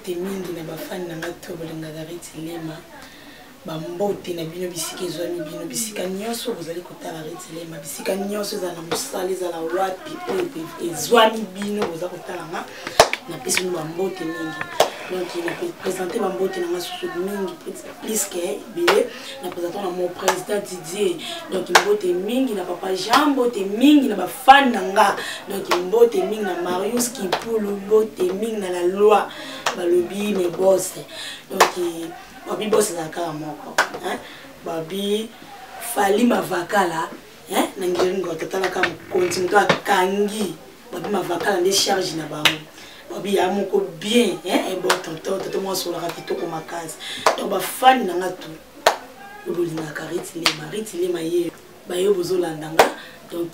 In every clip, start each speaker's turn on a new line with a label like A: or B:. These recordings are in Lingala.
A: Bambote mingi na bafani na ngato bolingaka Ritilema. Bambote na bino bisika ezwami bino bisika nyonso bozali kotala Ritilema. Bisika nyonso za na musali za la wapi ezwami bino boza kotala nga na pesi bambote mingi. Donc il a présenté Bambote na masusu mingi plus que bilé na présenté na mon président Didier. Donc Mbote mingi na papa Jean Mbote mingi na ba fan nga. Donc Mbote mingi na Marius Kipulu Mbote mingi na la loi balobi mes boss. Donc babi boss za kala moko hein babi fali mavakala hein na ngiringo totala ka continue kangi babi mavakala les charge na bango. Babi ya moko bien hein et bon tonton moi sur la rapito comme case. Donc ba fan na ngatu bolinga ka Ritilema ye ba yo bozolandanga. Donc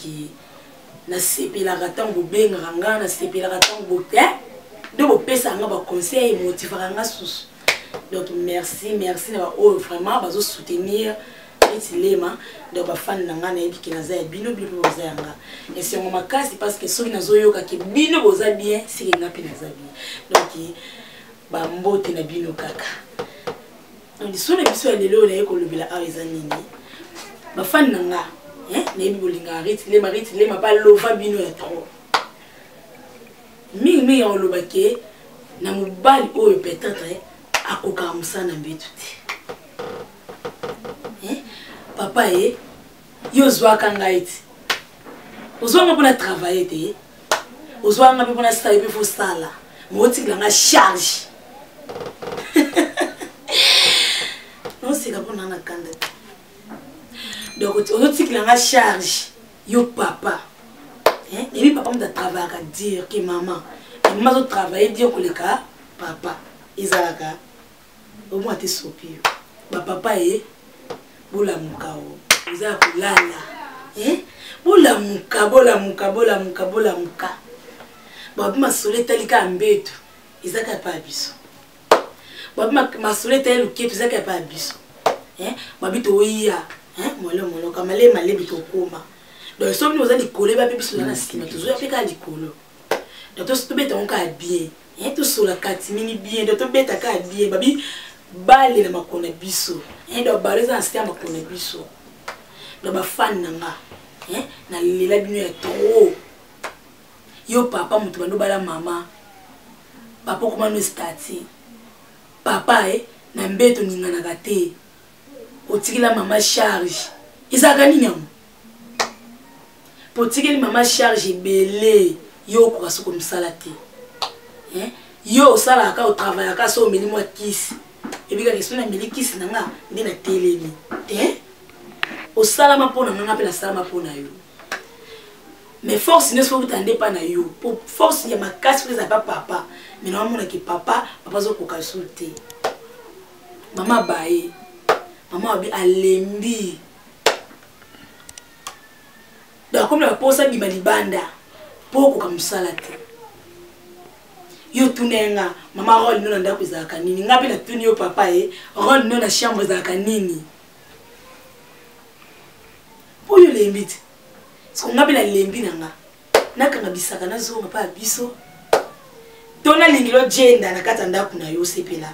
A: na sepela ratango benga nga na sepela ratango te de bo pesa nga ba conseil motivera nga susu. Donc merci na oh vraiment bazo soutenir Ritilema. Donc ba fan nanga na ebiki na za bino boza yanga et c'est mon makasi parce que soki nazo yoka ke bino boza bien si nga pe na za bien. Donc Bambote na bino kaka. Donc sone biso lelo na yeko lobela aweza nini ba fan nanga hein na ebi bolinga Ritilema ba lova bino ya trop mingi on lobake na mobali oyo peut-être akoka musana mbetu te hein papa yo zwaka ngaiti ozwanga pona travailler te ozwanga pe pona sala pe fo sala moti nga charge non c'est ka pona nga kanda donc ozoti nga charge yo papa hein et papa me travailler à dire que maman zo travailler dire que le cas papa izalaka au moins te sopi ba papa bola mukao uza kulala bola muka babi masole talika mbeto izaka pa biso babi masole tali luketu izaka pa biso babi to iya molo kamale malebi to koma donc so nous allons coller ba biso na sima toujours apeka likolo donc to beta on ka bien tout sur la carte mini bien donc to beta ka bien babi bale na makona biso donc baleza na système makona biso donc ba fan nanga na lela bino ya trop yo papa mutu bando bala mama papa kuma no stati papa na mbeto ningana kate otikila mama charge izaka ninyamu potikeli mama charge belé yo ko kaso comme ça la te yo sala ka au travail ka so meli moi kiss et bien que sona meli kiss nanga ndina telemi au salama pona nanga pe la salama pona yo mais force ne faut t'en pas na yo pour force ya makasi que ça pas papa mais non mona ki papa zo ko kasulter mama bae mama abi alembi donc comme la posa bi malibanda poko comme ça la te yo tunenga mama role no ndako za kanini ngapi na tuni yo papa role no na chambre za kanini po yo lembiti ko ngapi la lembi nanga nakanga bisaka na zo ngapa biso tona lingilo jenda na kata ndako na yo sepela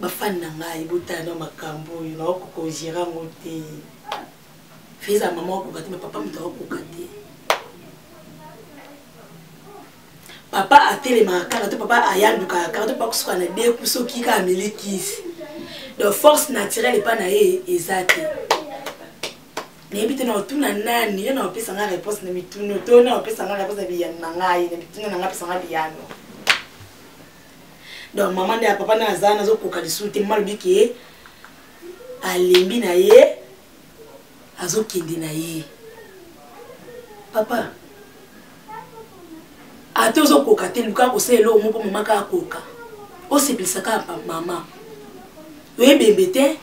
A: ba fan nanga ibutana makambo yo na ko jira ngote fiza mama ko kati papa mutako ko kati papa atelema karato papa ayanduka karato pa kusuka na de kusoki ka melikisi de force naturelle pas na ezate mais bité na tuna nani yo na pesa nga réponse na mituno to na pesa nga réponse biya na ngai na mituno na pesa nga biyano donc maman de papa na zana zo ko kalisuti malbiki alembi na ye azo kindi na ye papa atozo koka te luka ko se lo mo po mama ka koka o se plisa ka mama we bembete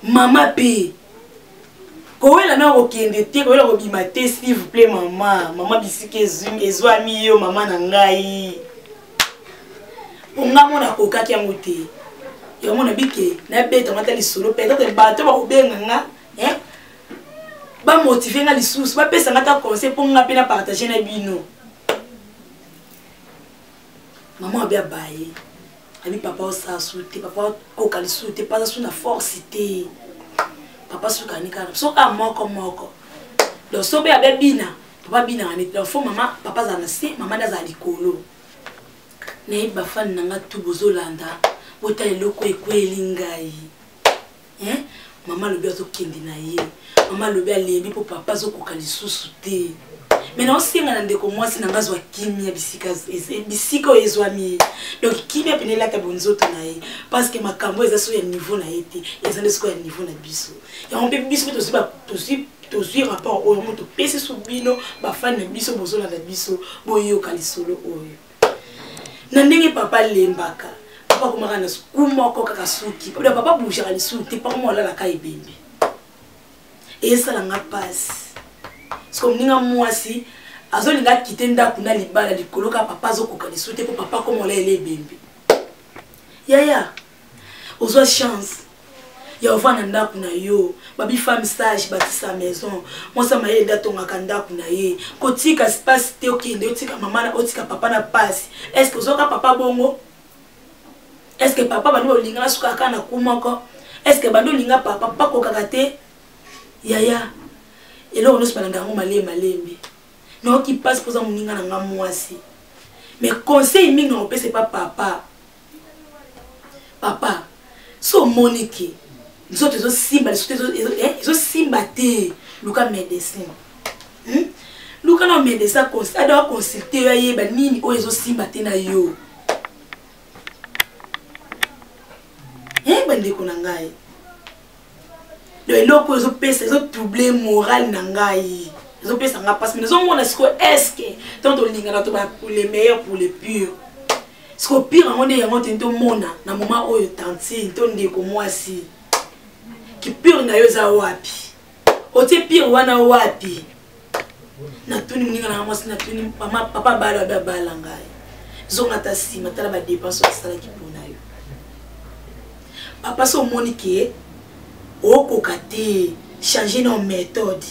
A: mama pe ko wela na ko kende te ko wela ko bimate s'il vous plaît mama bisike ezwami yo mama na ngai onga mona koka ki amote yo mona bike na beta mata lisolo pe to bato ba obenga nga ba motiver nga lisusu ba pesa ngata conseil pour nga pena partager na bino bien baillé. Ami papa au sa souté, papa au cali souté, pas sous la force papa sous canica, so à moko. Donc so bien bina, papa bina en est faut maman, papa zanasi, maman dans alikolo. Ne ba fan nanga tu bozolanda, bota eloko ekwelingai. Hein? Maman le bien zo kendi na ye. Maman le bien lebi pour papa zo kokali souté. Maintenant si on a des commencé na ngazwa kimia bisika ezwami. Donc kimia penela ka bonzoto na ye parce que makambo eza so ya niveau na été, eza ndesko ya niveau na biso. Ya on peut biso to suit rapport au moto pese subino ba fan na biso bozola na biso boyo kalisolo oyo. Na ndenge papa lembaka. Papa komaka na kumoko kaka suki. Papa bouger ali suki pas mo la ka ebembe. Et ça la nga passe. Comme ninga mwasi azolinga kitenda kuna libala likoloka papa zokoka lisute ko papa comme on l'a ele bembe. Yaya ozo chance ya ovana ndaku na yo babi femme sage bâti sa maison moi ça m'a aidé à tonga kanda kuna ye kotika space te okende otika mama na otika papa na passe. Est-ce que ozoka papa bongo? Est-ce que papa bando olinga na suka kana kumoko? Est-ce que bando linga papa kokaka te? Yaya et là on se parle d'ango malembe non qui passe pour ça mon ninga na mwasi mais conseil mingi on peut c'est pas papa so monique nous autres zo simba zo simba te luka médecin luka na médecin conseil doit consulter ye ba nini o zo simba te na yo bande ko na ngai le loko ils ont pèsé ils ont troublé moral nangai ils ont pèsé nga passe mais ils ont mon est-ce que tant on linga pour les meilleurs pour les purs ce que pire on est on tento mona na moment oyo tanti to ndeko mwasi ki pure na yo za wapi ote pire wana wapi na tuni ninga na mwasi na tuni papa bala ngai zonga ta sima tala ba dépense sala ki pona yo papa so monique au côté changer nos méthodes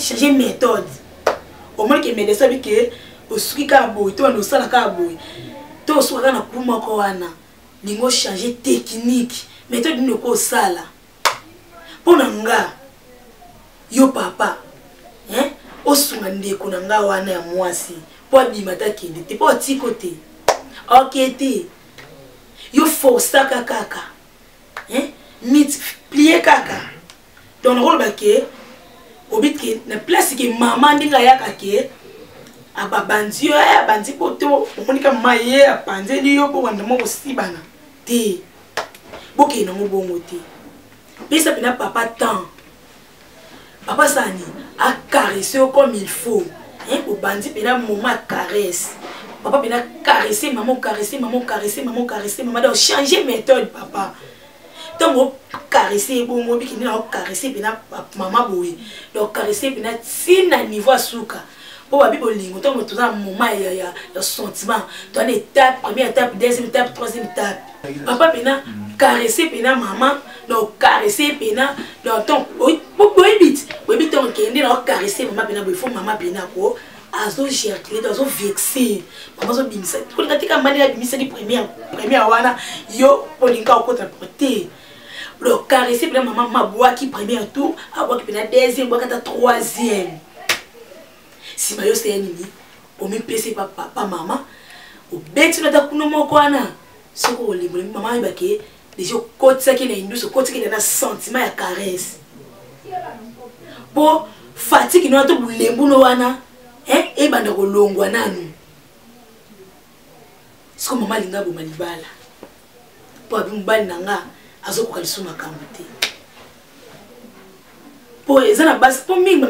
A: changer méthode au moins que médecin bi que au suki ka boy to no sala ka boy to suka na kuma ko wana lingo changer technique méthode ne ko sala pona nga yo papa o sunga ndeko na nga wana ya mwasi po bimata kende te po ti côté okete yo força kaka mit plier kaka donc rôle baké obitke na place que maman ndinga yaka ke aba bandio bandi poto omonika maye apande liyo po wanda mo sibana te boké na mbongo te pesa pena papa tant papa sani a caresser comme il faut au bandi pena maman caresse papa pena caresser maman doit changer méthode papa donc caresser bon moi bikini na caresser pena maman boy donc caresser pena si na niveau asuka po babi bolingo to moto za moment ya sentiment to une étape première étape deuxième étape troisième étape papa pena caresser pena maman donc caresser pena donc boy bit on kende na caresser maman pena boy faut maman pena ko azo gercler azo vexer maman zo bimisa ko ngatika mani ya bimisa di première wana yo polinga ko transporter le caresser pour maman ma bois qui premier tour à bois qui peut deuxième bois qu'à troisième si ma yo c'est ennemi au même PC papa maman au bête na ta kuno moko ana soko le maman ibake déjà côté ça qui na indus côté qui na sentiment ya caresse pour fatigue no to bulembu no wana e banda ko longwa nanu siko maman linga bo malibala pour abimbali nanga azo ko kalisuma kamute po ezana basi po mingi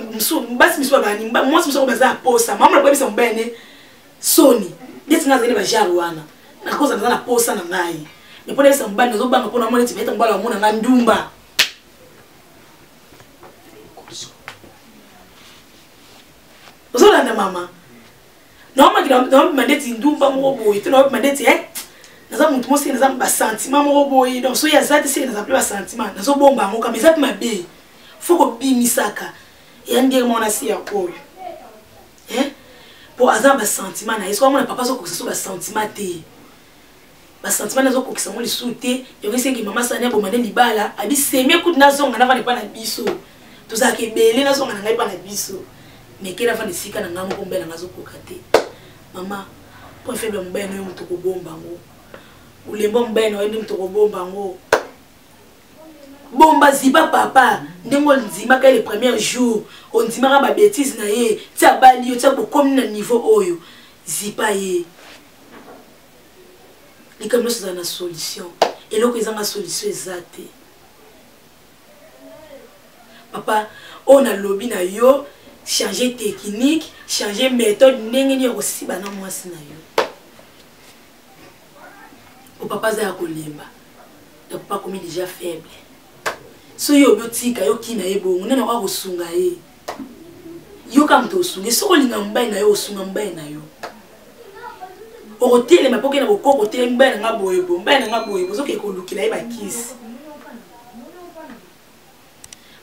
A: basi miswa bani moi miswa baza posa mama na bisa mbene soni ndeti ngazeli ba jarwana na koza na posa na ngai me po bisa mbane zo banga po na mona tibeta mbala mona na ndumba ozolanda mama no mandeti ndumba mo boy to no mandeti naza mutu mosi naza ba sentiment mo boy donc so ya zati se naza ba sentiment nazo bomba ngo kama zati mabe foko bimisaka ya ndire mona si ya koyo po aza ba sentiment na eso mona papa so ko so ba sentiment te ba sentiment nazo kokisa mo lisute yo ngi mama sanya bo mane libala abi semie kuti nazonga na vane pa na biso toza ke bele nazonga na ngai pa na biso mais kila vane sika na ngamo kombe na ngazo kokate mama po faible mbeno yo mutoko bomba ngo ulembo mbeno yo mutoko bomba ngo bomba ziba papa ndengo nzima ka le premier jour on nzima ka ba bêtise na ye tia bali yo tia bokomi na niveau oyo zipa ye les comme nous avons une solution et là qu'ils ont une solution exacte papa on a lobby na yo changer technique changer méthode ndenge aussi bana mwasi na yo o papa za kolemba le papa comme déjà faible so yo botika yo kina yebo nana wa kosunga ye yo kam to sunga so kolinga mbai na yo osunga mbai na yo Orotel ma poke na boko orotel mba na boyebo mba na boyebo zo ke ko lukila e ba kiss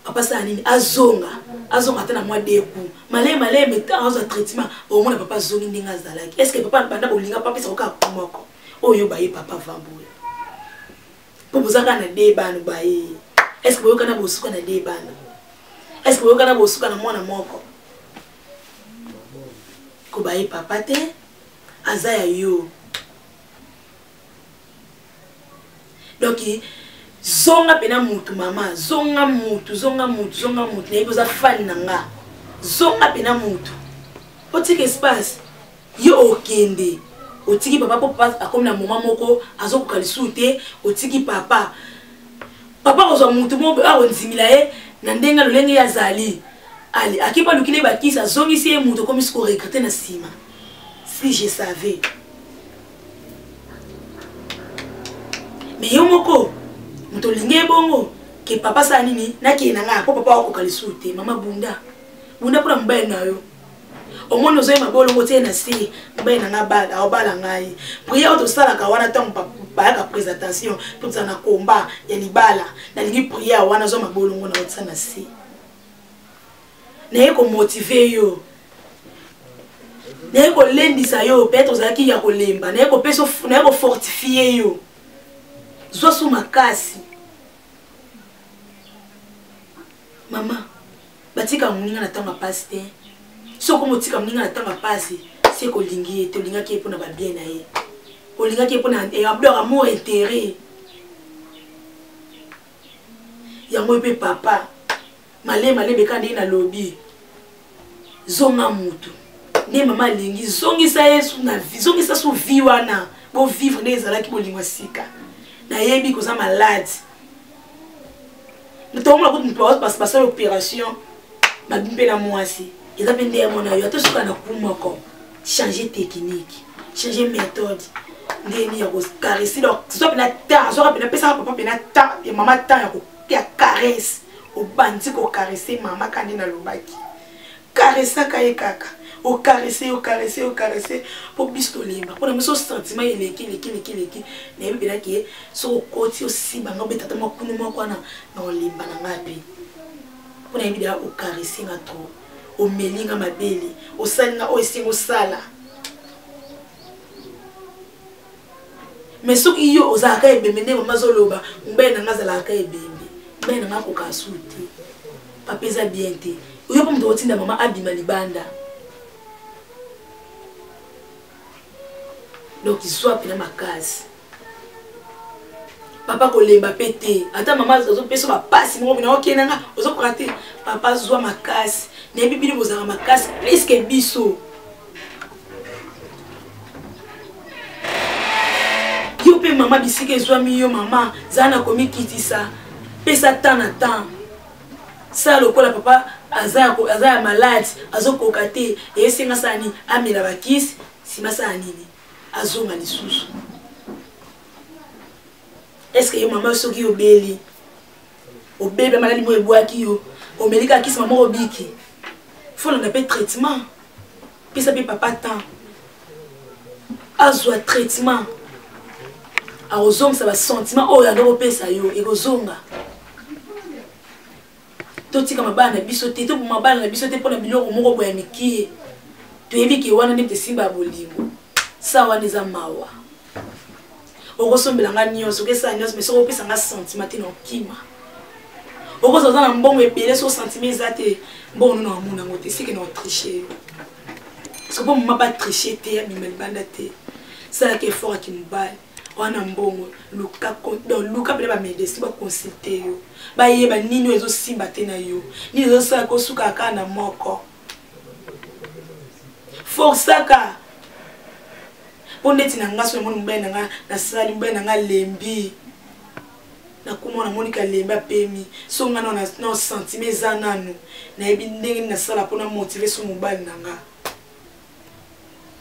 A: papa sa nini azonga tana mwa deku male meta azo traitement au moins papa zongi ndinga zalaki est-ce que papa banda bolinga papa sa ka kumoko oyo ba ye papa vambola po bozaka na debana ba ye est-ce que boyoka na bosuka na debana est-ce que boyoka na bosuka na mwana moko ko ba ye papa te azaya yo donc zonga pena mutu mama zonga mutu na iboza fan nanga zonga pena mutu otiki espace yo okende otiki papa akomi na moma moko azokoka lisusu te otiki papa kozwa mutu mo akonzimila ye na ndenge lolenge ya zali ali akipa lukile bakisa zongisi ye mutu komi siko regrete na sima. Si je savais. Mais yo moko, muto linge bongo, ke papa sa nini, na ke nanga, po papa wako kalisuute, mama bunda. Bunda pula mbaye na yo. Omono zoe mabolo ngote na si, mbaye nanga bala, au bala ngai. Priya oto sala ka wana tangu papa ka présentation, tout na komba, ya libala, na lingi priya wana zo mabolo ngo na otsa na si. Na yeko motive yo. N'est ko lendisa yo peut-être zaki ya kolemba n'est ko peso n'est ko fortifier yo zo sou makasi mama batika muninga na tanga paste soko motika muninga na tanga pasi c'est ko lingi te linga ki pona ba bien na ye ko linga ki pona e abdo amour intérêt yango pe papa male bekande na lobby zonga mutu ne mama lingi zongi sa yesu na vie zongi sa so vie wana bo vivre les ala ki bolingwa sika na yebi ko za malade nto mo ko nto passer l'opération ma bimpe na mwasi eza pende ya mona yo to suka na kumoko changer technique changer méthode ndeni ya ko caresser donc so pena ta so pena pesa papa pena ta et mama ta ya caresse au bandi ko caresser mama kandi na lobaki caressa kaye kaka au caresser pour bistolimba pour me so sentiment eleki na yebi bela ki so koti aussi banga betata makunu moko na olimba na ngapi pour na yebi bela au caresser nga trop au melinga mabeli au salinga o esingo sala mais so iyo ozaka ebembe nde mama zoloba mbe na ngazala ka ebembe mbe na ngako kasuti papeza bien te uyo pomdo otinda mama abima libanda. Donc il soit pena makasi papa kolemba pété ata mama zo peso ba pasi mo bina okenanga ozo prate papa zwa makasi na bibili bozanga makasi plus que biso yo pe mama bisike zwa miyo mama zana komi kitisa pesa tana tan ça lokola papa azaya malade azokoka te esenga sani amela bakisi simasa nini azonga lisusu. Est-ce que yo mama soki obeli obebe malali mo ebwaki yo omelika kisi mama obiki faut on appelle traitement pisa pe papa temps azwa traitement a ozonga sa ba sentiment o ya ndo pesa yo ekozonga totika mabana biso te to mabana na biso te pona biloko moko boya mikie to yebi ki wana ndete simba bolingo sa wana za mawa okosombela nga nyonso okesa nyonso mais soki opesa nga sentiment te na okima okoza oza na mbongo ebele so sentiment eza te mbongo no na amona yango te seke na otriche yo soki mpo mama batriche te abima libanda te salaka effort aki mobali wana mbongo luka pele bamedesi baconsulte yo bayeba nini oyo ezosimba te na yo nini ezosalaka osuka kaka na moko forsaka mpo ndeti na nga so namoni mobali na nga nasali mobali na nga lembi nakomona monika lembi apemi so nga na sentiment eza nanu nayebi ndenge nini nasala mpo na motive so mobali na nga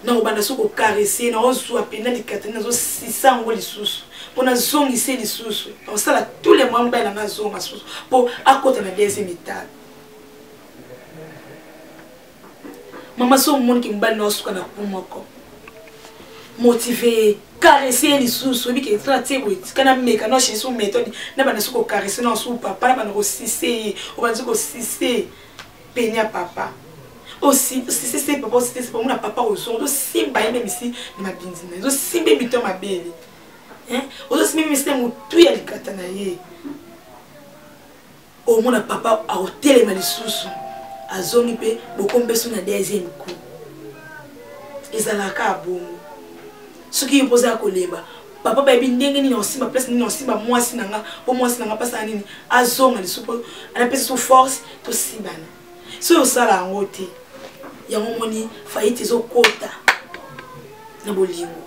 A: nakobanda so kokarese naozwa pena likata nazosisa yango lisusu mpo nazongise lisusu nakosala tous les mois mobali na nga azonga susu mpo akota na deuxième étape mama so omoniki mobali na osuka na po moko motivé caresser les sous oui que ça tu vois quand on met quand on cherche une méthode n'a pas de sous caresser non sous papa n'a pas de aussi on va dire aussi peigner papa aussi c'est papa c'est pour mon papa au son aussi bah même ici ma bindine aussi baby toi ma belle hein aussi même ici mon tout y a le katanaye au mon papa a hôtel les sous à zone pe beaucoup besoin na deuxième coup ezalaka bon ce qui est posé à kolemba papa baby ndenge ni osimba place ni osimba mwasi nanga po mwasi nanga pasa nini azonga lisupo ana pesa so force to simbana so osala ngote ya momoni faite zo kota na bolingo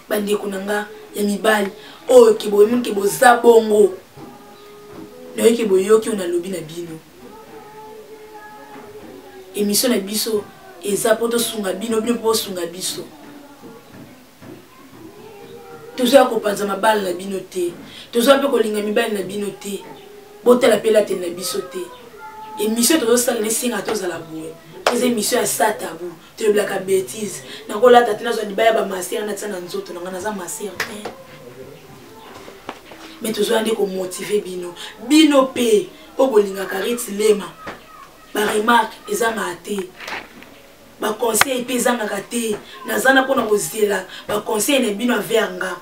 A: bandi kunanga ya mibali o kibo mun kibo za bongo na kibo yoki ona lobi na bino émission na biso eza poto sunga bino bino po sunga biso toza ko panza mabala na bino te toza pe ko linga mibali na bino te botela pela te na biso te émission tozo sala ne singa toza la boue eza émission ya sa tabu te blaka bêtise na ko lata tena zo dibaya ba master na tsana nzoto na ngana za master te mais tozo ande ko motiver bino pe po bolinga kariti lema ba remarque eza maté ba conseil pezanga kate nazana pona kozela ba conseil na bino averanga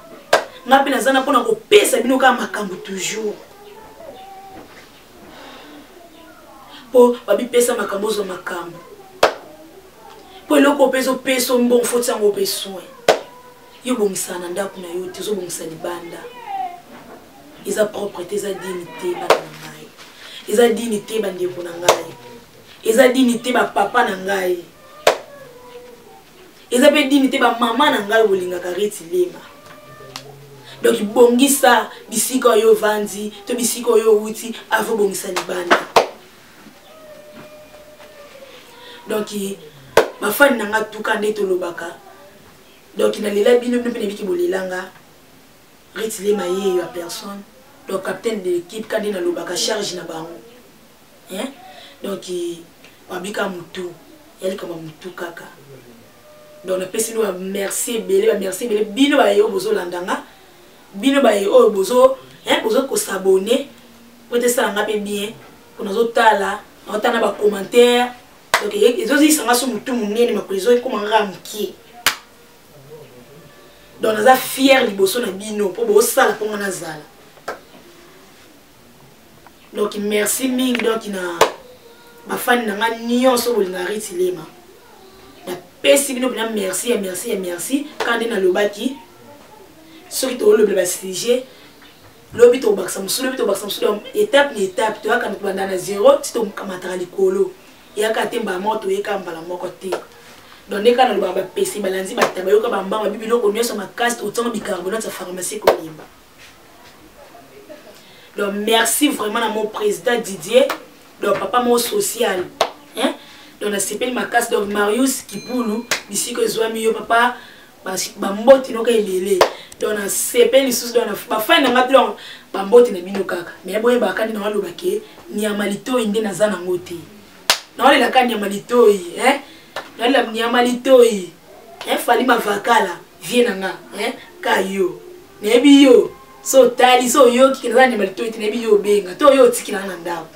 A: ngapi nazana pona ko pesa bino ka makambo toujours po babi pesa makambo zo makambo po loko peso peso mbon faut sango besoin yo bomisana ndako na yo tezo bomisa libanda eza propreté eza dignité ba ngai eza dignité ba ndeko na ngai eza dignité ba papa na ngai eza pe dignité ba mama na ngai bolinga kariti lema donc bongisa bisika yo vandi to bisika yo uti avo bongisa libanda donc ba fani na nga tuka ndeto lobaka donc na lela bino bino pe biki bolelanga riti lema ye yo personne donc capitaine de l'équipe quand na lobaka charge na bango hein donc wabika mutu yali kama mutu kaka donc na pesi no merci belé bino ba yo bozo landanga bino ba yo bozo bozo ko s'abonner peut ça nga pe bien ko nazo tala otana ba commentaire donc ezozi sanga so mutu munene makolezo ko manga mki donc naza fier liboso na bino po bo sala po ngana zala donc merci mingi donc na ba fan na nga nyonso bolinga riti lema pesi bino bina merci quand na lobaki soki to lobe ba sujet lobi to baksa musulu étape ni étape to aka mpanda na 0 to kamata likolo ya ka temba moto yeka mbala moko te donc neka na loba ba pesi balanzi bataba yoka ba mbamba bibilo ko nyonso makasi to tsanga bicarbonate sa pharmacie ko limba donc merci vraiment à mon président Didier donc papa mon social hein donc on s'appelle ma casse donc Marius Kipulu ici que zoami yo papa ba mboti no ka ebele donc on s'appelle lisusu donc ba fana ngati donc ba mboti na bino kaka mais boye ba kandi na walo bake ni amalito inde na zana ngote na wale la kandi amalito hein na la ni amalito fali ma vakala vie nanga kayo nebi yo so tali so yo ki na amalito nebi yo benga to yo tikina na ndako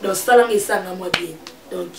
A: donc ça là ngi sanga moi bien donc